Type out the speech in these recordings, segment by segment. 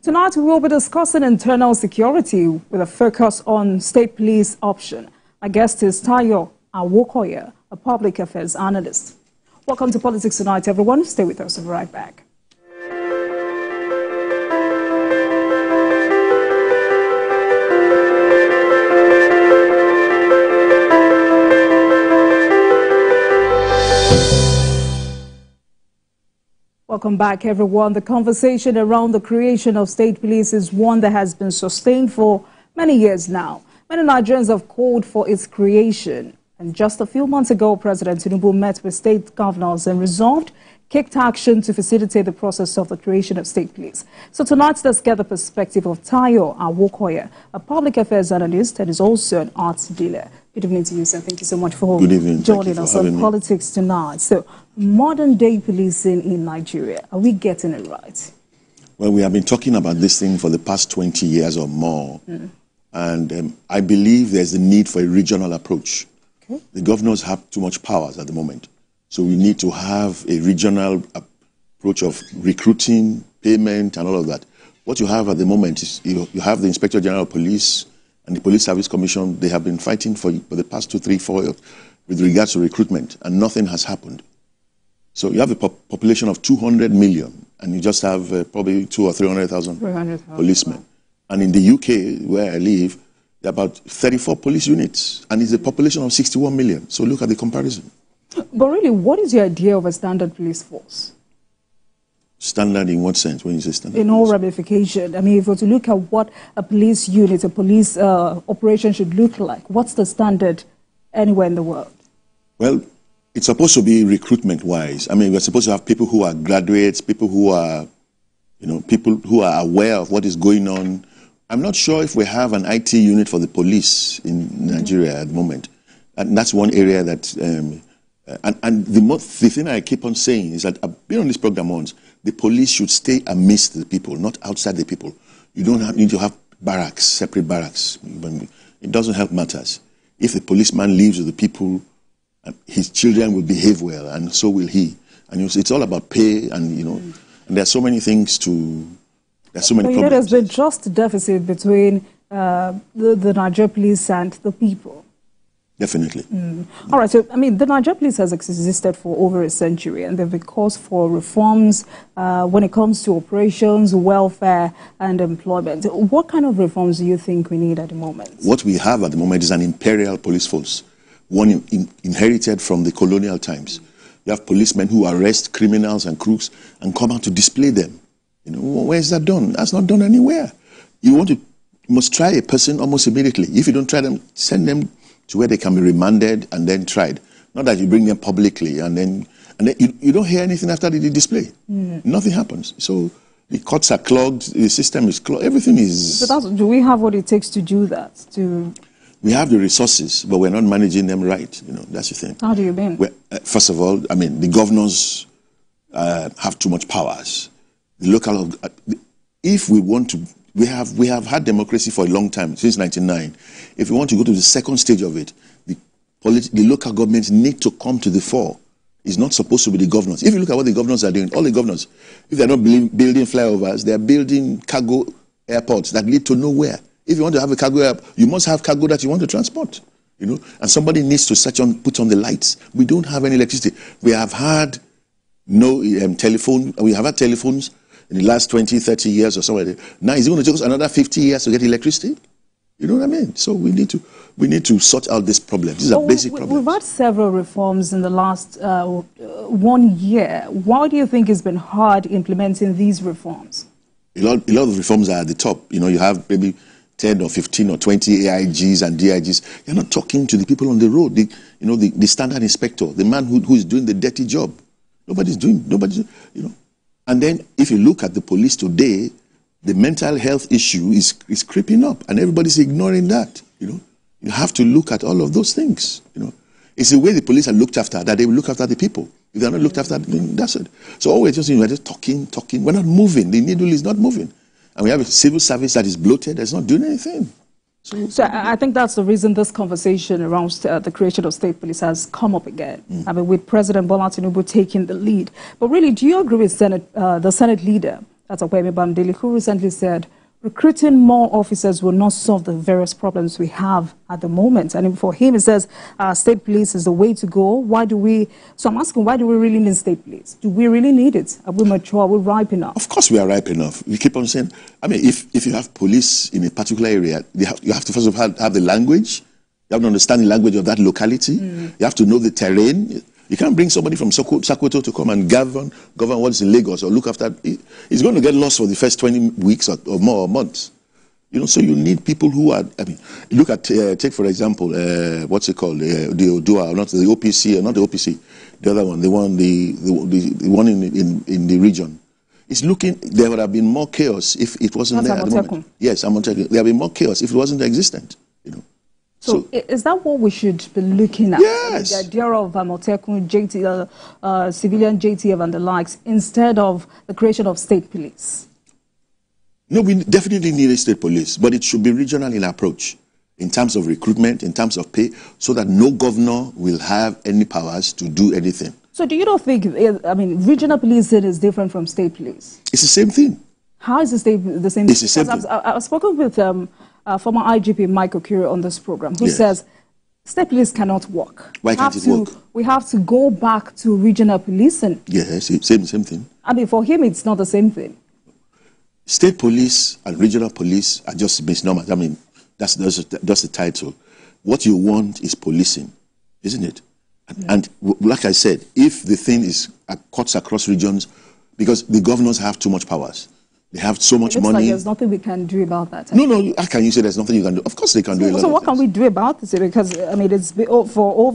Tonight we will be discussing internal security with a focus on state police option. My guest is Tayo Awokoya, a public affairs analyst. Welcome to Politics Tonight, everyone. Stay with us. We'll be right back. Welcome back, everyone. The conversation around the creation of state police is one that has been sustained for many years now. Many Nigerians have called for its creation. And just a few months ago, President Tinubu met with state governors and resolved kicked action to facilitate the process of the creation of state police. So tonight, let's get the perspective of Tayo Awokoya, a public affairs analyst and is also an arts dealer. Good evening to you, sir. Thank you so much for joining us on Politics Tonight. So, modern-day policing in Nigeria, are we getting it right? Well, we have been talking about this thing for the past 20 years or more, and I believe there's a need for a regional approach. Okay. The governors have too much powers at the moment, so we need to have a regional approach of recruiting, payment, and all of that. What you have at the moment is you have the Inspector General of Police and the Police Service Commission. They have been fighting for the past 2, 3, 4 years with regards to recruitment, and nothing has happened. So you have a population of 200 million, and you just have probably 200,000 or 300,000 policemen. And in the UK, where I live, there are about 34 police units, and it's a population of 61 million. So look at the comparison. But really, what is your idea of a standard police force? Standard in what sense, when you say standard? In all ramification. I mean, if we were to look at what a police unit, a police operation should look like, what's the standard anywhere in the world? Well, it's supposed to be recruitment-wise. I mean, we're supposed to have people who are graduates, people who are, people who are aware of what is going on. I'm not sure if we have an IT unit for the police in Nigeria at the moment. And that's one area that, the thing I keep on saying is that I've been on this program once, the police should stay amidst the people, not outside the people. You don't need to have barracks, separate barracks. It doesn't help matters. If the policeman lives with the people, his children will behave well, and so will he. And it's all about pay, and and there are so many things to. There's so many problems. There's been just deficit between the Niger police and the people. Definitely. All right. So I mean, the Niger police has existed for over a century, and there've been calls for reforms when it comes to operations, welfare, and employment. What kind of reforms do you think we need at the moment? What we have at the moment is an imperial police force. One inherited from the colonial times. You have policemen who arrest criminals and crooks and come out to display them. Where is that done? That's not done anywhere. You must try a person almost immediately. If you don't try them, send them to where they can be remanded and then tried. Not that you bring them publicly and then you don't hear anything after the display. Nothing happens. So the courts are clogged, the system is clogged, everything is... So do we have what it takes to do that? We have the resources, but we're not managing them right. That's the thing. How do you mean? First of all, I mean, the governors have too much powers. The local, if we want to, we have had democracy for a long time, since 1999. If we want to go to the second stage of it, the local governments need to come to the fore. It's not supposed to be the governors. If you look at what the governors are doing, all the governors, if they're not building flyovers, they're building cargo airports that lead to nowhere. If you want to have a cargo airport, you must have cargo that you want to transport, and somebody needs to put on the lights. We don't have any electricity. We have had no telephone. We have had telephones in the last 20, 30 years or something. Now, is it going to take us another 50 years to get electricity? You know what I mean? So we need to sort out this problem. These are basic problems. We've had several reforms in the last 1 year. Why do you think it's been hard implementing these reforms? A lot of reforms are at the top. You have maybe 10 or 15 or 20 AIGs and DIGs. You're not talking to the people on the road, the standard inspector, the man who is doing the dirty job. Nobody's. And then if you look at the police today, the mental health issue is creeping up, and everybody's ignoring that. You have to look at all of those things. It's the way the police are looked after that they will look after the people. If they're not looked after, that's it. So all we're just talking. We're not moving. The needle is not moving. And we have a civil service that is bloated, that's not doing anything. So I think that's the reason this conversation around the creation of state police has come up again. I mean, with President Bola Tinubu taking the lead. But really, do you agree with the Senate leader that's Awokoya Bamdele, who recently said recruiting more officers will not solve the various problems we have at the moment. And for him, he says state police is the way to go. So I'm asking, why do we really need state police? Do we really need it? Are we mature? Are we ripe enough? Of course we are ripe enough. We keep on saying, I mean, if you have police in a particular area, you have to first of all have the language. You have to understand the language of that locality. You have to know the terrain. You can't bring somebody from Sokoto to come and govern what's in Lagos or look after. He's going to get lost for the first 20 weeks or more months. You know, so you need people who are, I mean, look at, take for example, what's it called, the Odua, or not the OPC, or not the OPC, the other one, the one in the region. It's looking, there would have been more chaos if it wasn't there at the moment. Yes, Amotekun. There would have been more chaos if it wasn't existent, you know. So is that what we should be looking at? Yes. The idea of Amotekun, civilian JTF and the likes, instead of the creation of state police? No, we definitely need a state police, but it should be regional in approach, in terms of recruitment, in terms of pay, so that no governor will have any powers to do anything. So do you not think, I mean, regional policing is different from state police? It's the same thing. How is the same thing? It's the same thing. I've spoken with former IGP Mike Awokoya on this program, who says state police cannot work. Why can't it work? We have to go back to regional policing. Yes, same thing. I mean, for him, it's not the same thing. State police and regional police are just misnomers. I mean, that's the title. What you want is policing, isn't it? And like I said, if the thing cuts across regions, because the governors have too much powers. They have so much money. Like there's nothing we can do about that. No. How can you say there's nothing you can do? Of course they can do a lot. So what can we do about this? Because, I mean, it's been, for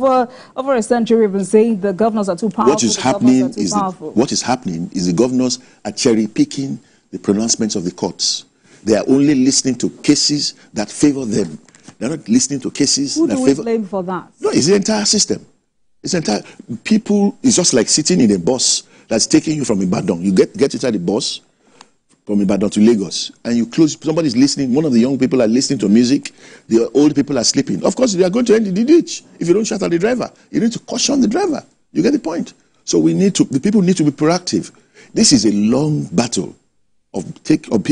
over a century we've been saying the governors are too powerful. What is happening is the governors are cherry-picking the pronouncements of the courts. They are only listening to cases that favor them. They're not listening to cases that favor... Who do we blame for that? No, it's the entire system. It's just like sitting in a bus that's taking you from Ibadan. You get inside the bus from Ibadan to Lagos, and you close, somebody's listening, one of the young people are listening to music, the old people are sleeping. Of course, they are going to end in the ditch if you don't shut out the driver. You need to caution the driver. You get the point? So the people need to be proactive. This is a long battle of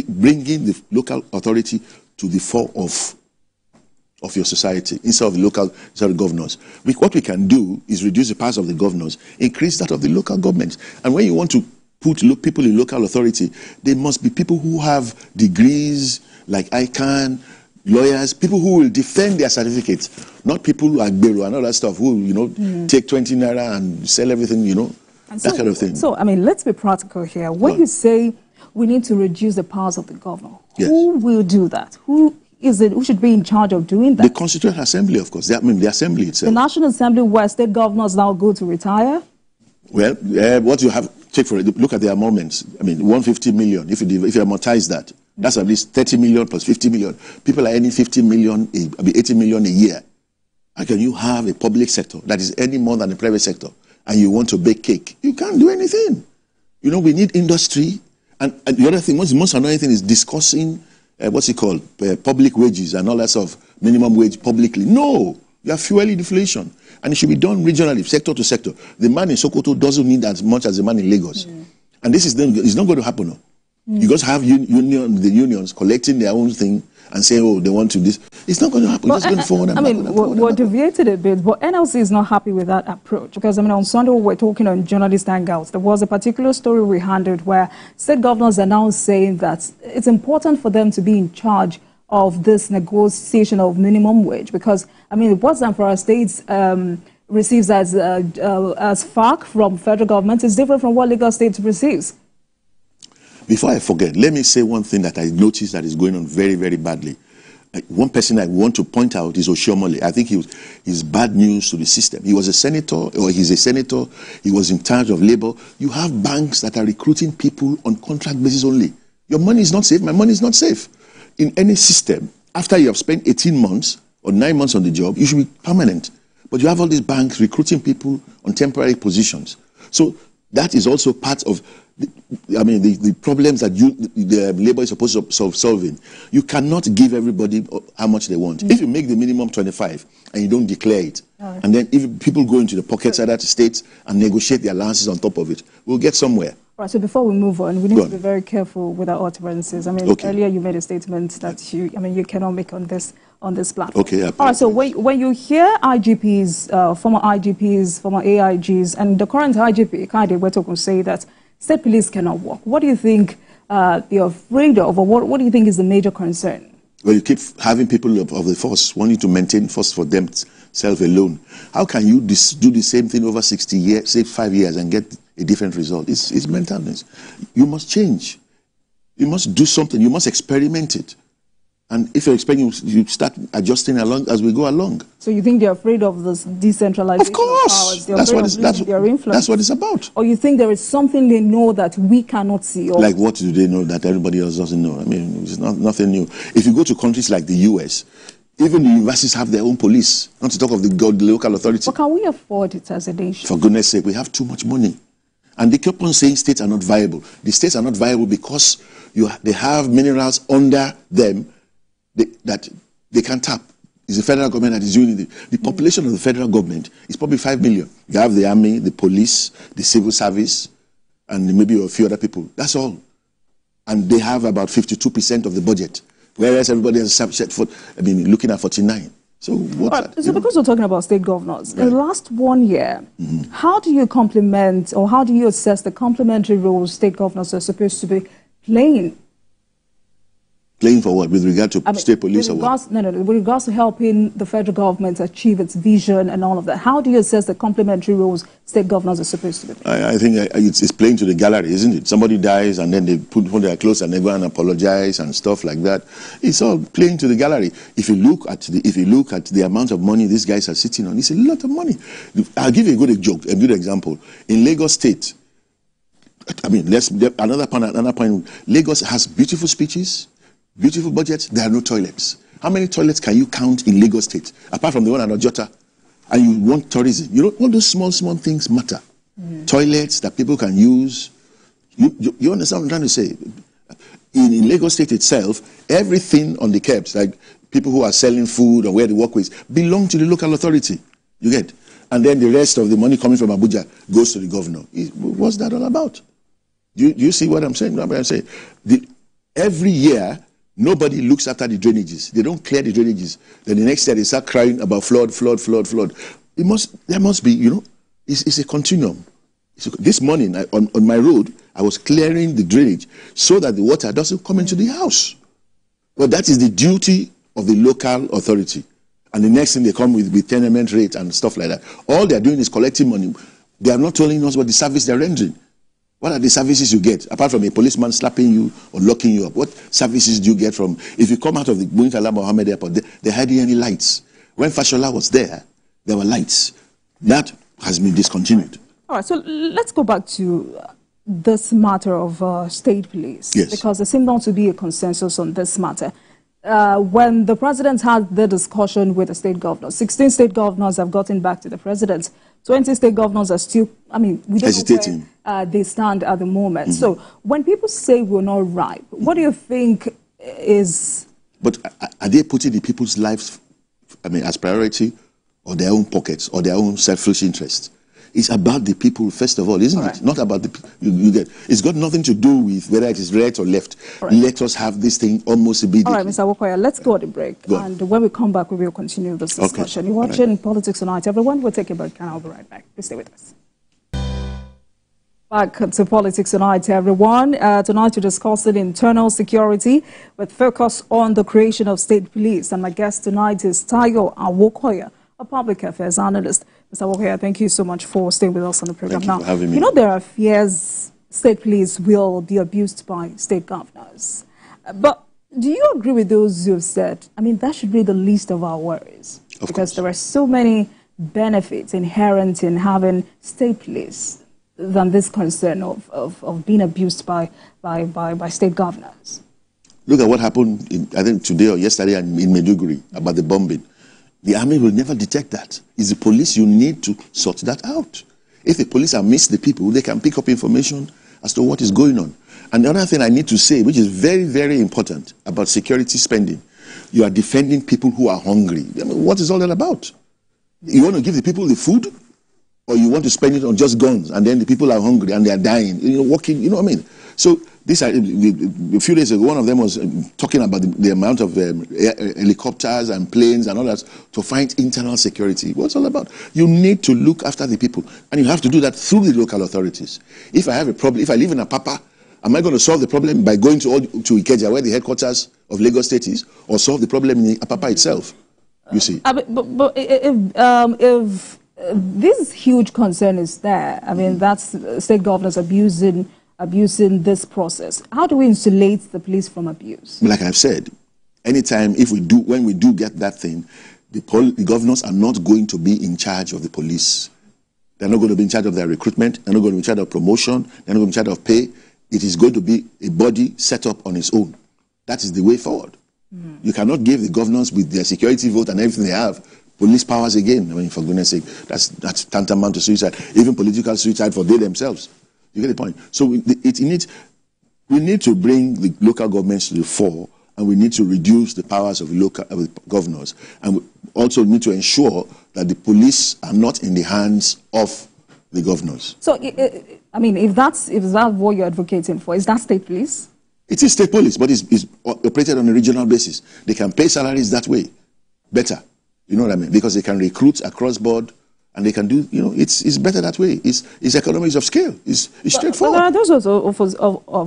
bringing the local authority to the fore of your society instead of the local governors. What we can do is reduce the powers of the governors, increase that of the local governments. And when you want to put people in local authority, they must be people who have degrees like ICANN, lawyers, people who will defend their certificates, not people who are Gbero and all that stuff, who, you know, take 20 naira and sell everything, you know, that kind of thing. So, I mean, let's be practical here. When you say we need to reduce the powers of the governor, who will do that? Who should be in charge of doing that? The Constituent Assembly, of course. I mean, the Assembly itself. The National Assembly, where state governors now go to retire? Well, what you have, look at the amendments. I mean, 150 million, if you amortize that, that's at least 30 million plus 50 million. People are earning 50 million, 80 million a year. How can you have a public sector that is earning more than the private sector and you want to bake cake? You can't do anything. You know, we need industry. And the other thing, most annoying thing is discussing, public wages and all that sort of minimum wage publicly. No, you are fueling inflation. And it should be done regionally, sector to sector. The man in Sokoto doesn't need as much as the man in Lagos. And this is not going to happen. No. You just have the unions collecting their own thing and saying, oh, they want to this. It's not going to happen. It's going forward and backward. We're deviated a bit, but NLC is not happy with that approach. Because, I mean, on Sunday, we were talking on journalist hangouts. There was a particular story we handled where state governors are now saying that it's important for them to be in charge of this negotiation of minimum wage. Because, I mean, what Zamfara State receives as FARC from federal government is different from what Lagos State receives. Before I forget, let me say one thing that I noticed that is going on very, very badly. One person I want to point out is Oshiomhole. I think he's bad news to the system. He was a senator, or he's a senator. He was in charge of labor. You have banks that are recruiting people on contract basis only. Your money is not safe. My money is not safe. In any system, after you have spent 18 months or 9 months on the job, you should be permanent. But you have all these banks recruiting people on temporary positions. So that is also part of the problems that the labor is supposed to solving. You cannot give everybody how much they want. If you make the minimum 25 and you don't declare it, Right. And then if people go into the pockets of that state and negotiate the allowances on top of it, we'll get somewhere. Right, so before we move on, we need to be very careful with our utterances. I mean, earlier you made a statement that you cannot make on this platform. Okay. All right, so when you hear IGPs, former IGPs, former AIGs, and the current IGP, Kade Wetokun, say that state police cannot work, what do you think they're afraid of, or what do you think is the major concern? Well, you keep having people of the force wanting to maintain force for themselves alone. How can you do the same thing over 60 years, say 5 years, and get a different result? It's mentalness. You must change. You must do something. You must experiment it. And if you're experimenting, you start adjusting along as we go along. So you think they're afraid of this decentralization of powers? Of course. That's what it's about. Or you think there is something they know that we cannot see? Or like what do they know that everybody else doesn't know? I mean, it's nothing new. If you go to countries like the US, even the universities have their own police, not to talk of the local authority. But can we afford it as a nation? For goodness sake, we have too much money. And they keep on saying states are not viable. The states are not viable because they have minerals under them that they can tap. It's the federal government that is doing it. The population of the federal government is probably 5 million. You have the army, the police, the civil service, and maybe a few other people. That's all. And they have about 52% of the budget, whereas everybody else is looking at 49. So what's so because we're talking about state governors, in the last 1 year, how do you complement or how do you assess the complementary roles state governors are supposed to be playing? Playing for what? With regard to state police or what? No. With regards to helping the federal government achieve its vision and all of that, how do you assess the complementary roles state governors are supposed to be playing? I think it's playing to the gallery, isn't it? Somebody dies and then they put their clothes and they go and apologize and stuff like that. It's all playing to the gallery. If you look at the amount of money these guys are sitting on, it's a lot of money. I'll give you a good example. In Lagos State, I mean, another point. Lagos has beautiful speeches, beautiful budgets. There are no toilets. How many toilets can you count in Lagos State, apart from the one at Ojota? And you want tourism. You know, all those small things matter. Toilets that people can use. You understand what I'm trying to say? In Lagos State itself, everything on the curbs, like people who are selling food or where the walkways, belong to the local authority. You get? And then the rest of the money coming from Abuja goes to the governor. What's that all about? Do you see what I'm saying? I'm saying every year, nobody looks after the drainages. They don't clear the drainages. Then the next year, they start crying about flood. There must be, you know, it's a continuum. This morning, on my road, I was clearing the drainage so that the water doesn't come into the house. But that is the duty of the local authority. And the next thing they come with tenement rate and stuff like that. All they're doing is collecting money. They are not telling us what the service they're rendering. What are the services you get, apart from a policeman slapping you or locking you up? What services do you get from, if you come out of the Murtala Mohammed Airport, they're hardly any lights. When Fashola was there were lights. That has been discontinued. All right, so let's go back to this matter of state police. Yes. Because there seems not to be a consensus on this matter. When the president had the discussion with the state governors, 16 state governors have gotten back to the president. 20 state governors are still, we don't hesitating. Know where they stand at the moment. So when people say we're not ripe, what do you think is... But are they putting the people's lives, as priority, or their own pockets, or their own selfish interest? It's about the people, first of all, isn't it? Not about the you get. It's got nothing to do with whether it is right or left. Let us have this thing almost immediately. All right, Mr. Awokoya, let's go to break. And when we come back, we will continue this discussion. You're watching Politics Tonight, everyone. We'll take a break, and I'll be right back. Please stay with us. Back to Politics Tonight, everyone. Tonight, we're discussing internal security with focus on the creation of state police. And my guest tonight is Tayo Awokoya, a public affairs analyst. Mr. Awokoya, thank you so much for staying with us on the program. Thank you for having me. You know, there are fears state police will be abused by state governors. But do you agree with those who have said, that should be the least of our worries? Because there are so many benefits inherent in having state police than this concern of being abused by state governors. Look at what happened, I think today or yesterday in Maiduguri about the bombing. The army will never detect that. It's the police. You need to sort that out. If the police have missed the people, they can pick up information as to what is going on. And the other thing I need to say, which is very, very important about security spending, you are defending people who are hungry. What is all that about? You want to give the people the food, or you want to spend it on just guns, and then the people are hungry and they are dying, walking, you know what I mean? So a few days ago, one of them was talking about the amount of helicopters and planes and all that to find internal security. What's all about? You need to look after the people, and you have to do that through the local authorities. If I have a problem, if I live in Apapa, am I going to solve the problem by going to Ikeja, where the headquarters of Lagos State is, or solve the problem in Apapa itself? You see. But if this huge concern is there, I mean, that's state governors abusing this process. How do we insulate the police from abuse? Like I've said, anytime when we do get that thing, the governors are not going to be in charge of the police. They're not going to be in charge of their recruitment. They're not going to be in charge of promotion. They're not going to be in charge of pay. It is going to be a body set up on its own. That is the way forward. You cannot give the governors, with their security vote and everything they have, police powers again. I mean, for goodness sake, that's tantamount to suicide. Even political suicide for they themselves. You get the point? So we need to bring the local governments to the fore, and we need to reduce the powers of local governors. And we also need to ensure that the police are not in the hands of the governors. So, I mean, if that's what you're advocating for, is that state police? It is state police, but it's operated on a regional basis. They can pay salaries that way better. You know what I mean? Because they can recruit across board, and they can do, it's better that way. It's economies of scale. It's straightforward. But those have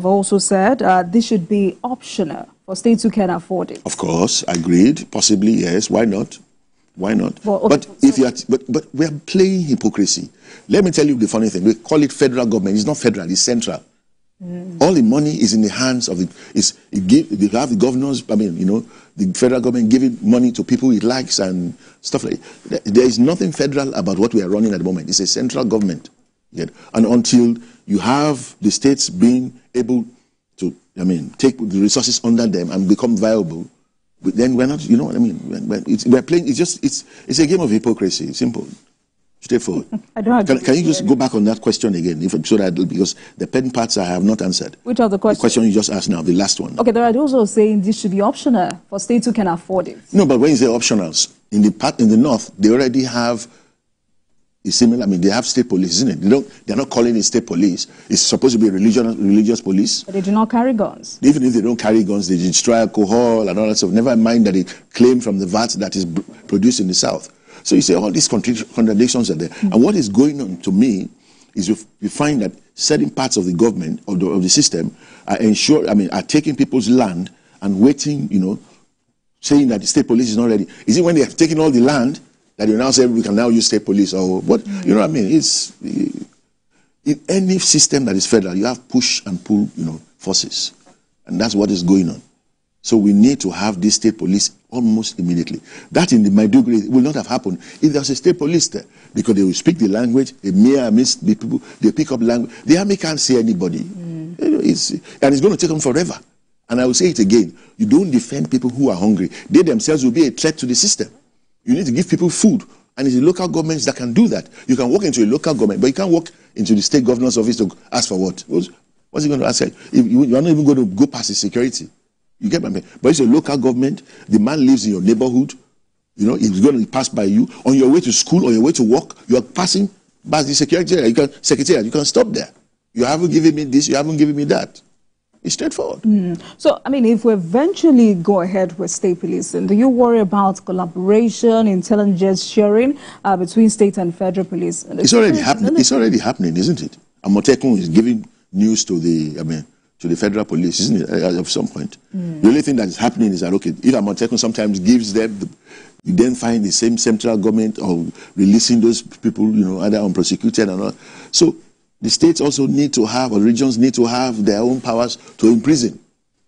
also said this should be optional for states who can afford it. Of course, agreed. Possibly, yes. Why not? Why not? Well, but we are playing hypocrisy. Let me tell you the funny thing. We call it federal government. It's not federal. It's central. All the money is in the hands of you have the governors. I mean, the federal government giving money to people it likes and stuff like that. There is nothing federal about what we are running at the moment. It's a central government. And until you have the states being able to, take the resources under them and become viable, then we're not, you know what I mean? We're playing, it's a game of hypocrisy. Simple. Straightforward. I don't agree. Can you just go back on that question again, because the pen parts I have not answered. Which are the questions? The question you just asked now, the last one. Okay, there are those who are saying this should be optional for states who can afford it. No, but when you say optionals, in the north, they already have a similar. They have state police, isn't it? They're not calling it state police. It's supposed to be a religious police. But they do not carry guns. Even if they don't carry guns, they destroy alcohol and all that stuff. Never mind that they claim from the VAT that is produced in the south. So you say all these contradictions are there. And what is going on to me is we find that certain parts of the government, of the system, are taking people's land and waiting, saying that the state police is not ready. Is it when they have taken all the land that you now say we can now use state police or what? You know what I mean? It's in any system that is federal, you have push and pull, forces. And that's what is going on. So we need to have this state police almost immediately. That in the Maiduguri will not have happened if there's a state police there, because they will speak the language, the people, they pick up language. The army can't see anybody. And it's going to take them forever. And I will say it again, you don't defend people who are hungry. They themselves will be a threat to the system. You need to give people food, and it's the local governments that can do that. You can walk into a local government, but you can't walk into the state governor's office to ask for what? What's he going to ask? You're not even going to go past the security. You get my point? But it's a local government. The man lives in your neighborhood. He's going to pass by you. On your way to school, on your way to work, you are passing by the secretariat. You can stop there. You haven't given me this, you haven't given me that. It's straightforward. So, if we eventually go ahead with state policing, do you worry about collaboration, intelligence sharing between state and federal police? It's already happening. It's already happening, isn't it? Amotekun is giving news to the federal police, isn't it, at some point? The only thing that is happening is that, okay, if Amotekun sometimes gives them, you then find the same central government of releasing those people, either unprosecuted or not. So the states also need to have, or regions need to have their own powers to imprison.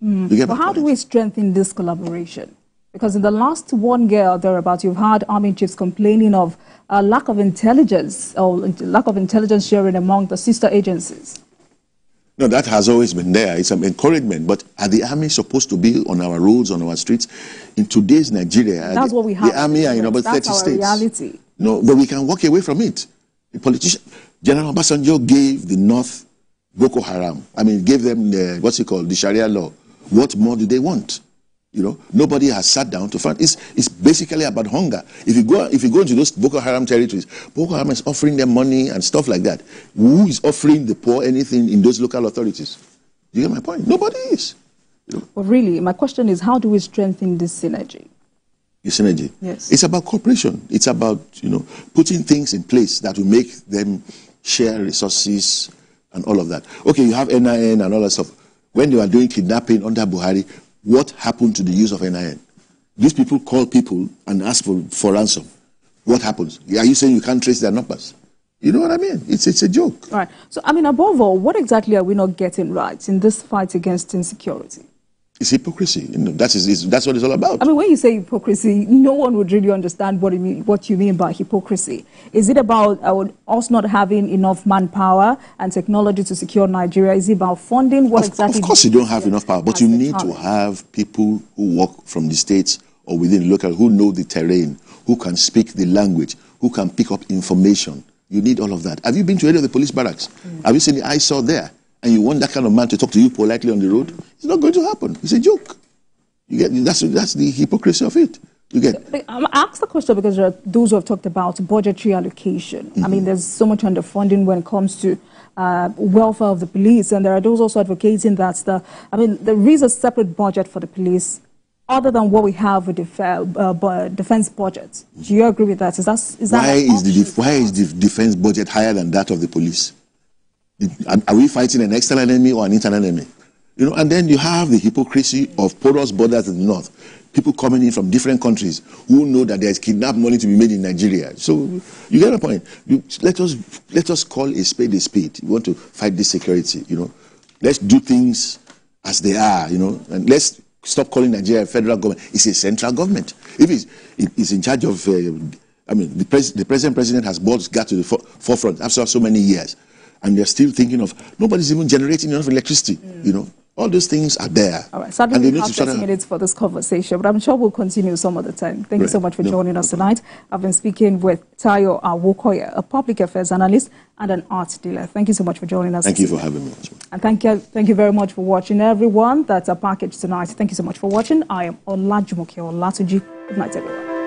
But how do we strengthen this collaboration? Because in the last 1 year or thereabouts, you've had army chiefs complaining of lack of intelligence or lack of intelligence sharing among the sister agencies. No, that has always been there. It's an encouragement. But are the army supposed to be on our roads, on our streets? In today's Nigeria, that's what we have. The army are in about 30 states. Reality. No, but we can walk away from it. The politician, General Obasanjo gave the North Boko Haram. Gave them the Sharia law. What more do they want? You know, nobody has sat down to find. It's basically about hunger. If you go into those Boko Haram territories, Boko Haram is offering them money and stuff like that. Who is offering the poor anything in those local authorities? Do you get my point? Nobody is. You know? Well, really, my question is, how do we strengthen this synergy? The synergy. Yes. It's about cooperation. It's about, you know, putting things in place that will make them share resources and all of that. Okay, you have NIN and all that stuff. When they were doing kidnapping under Buhari, what happened to the use of NIN? These people call people and ask for ransom. What happens? Are you saying you can't trace their numbers? You know what I mean? It's a joke. All right. So, I mean, above all, what exactly are we not getting right in this fight against insecurity? It's hypocrisy. You know, that's what it's all about. I mean, when you say hypocrisy, no one would really understand what you mean by hypocrisy. Is it about us not having enough manpower and technology to secure Nigeria? Is it about funding? What exactly? Of course you don't have enough power, but you need to have people who work from the states or within the local, who know the terrain, who can speak the language, who can pick up information. You need all of that. Have you been to any of the police barracks? Have you seen the eyesore there? And you want that kind of man to talk to you politely on the road? It's not going to happen. It's a joke. You get that's the hypocrisy of it. You get. I asked the question because there are those who have talked about budgetary allocation. I mean, there's so much underfunding when it comes to welfare of the police, and there are those also advocating that there is a separate budget for the police, other than what we have with the defense budget. Do you agree with that? Is that why is the defense budget higher than that of the police? Are we fighting an external enemy or an internal enemy? You know, and then you have the hypocrisy of porous borders in the north. People coming in from different countries who know that there is kidnapped money to be made in Nigeria. So you get the point. Let us call a spade a spade. We want to fight this security. You know, let's do things as they are. You know, and let's stop calling Nigeria a federal government. It's a central government. If it's in charge of, I mean, the present president has got to the forefront after so many years. And they're still thinking of, nobody's even generating enough electricity, you know. All those things are there. All right, sadly, we have 30 minutes for this conversation, but I'm sure we'll continue some other time. Thank you so much for joining us tonight. I've been speaking with Tayo Awokoya, a public affairs analyst and an art dealer. Thank you so much for joining us. Thank you for having me. And thank you very much for watching, everyone. That's our package tonight. Thank you so much for watching. I am Olajumoke Olatuji. Good night, everyone.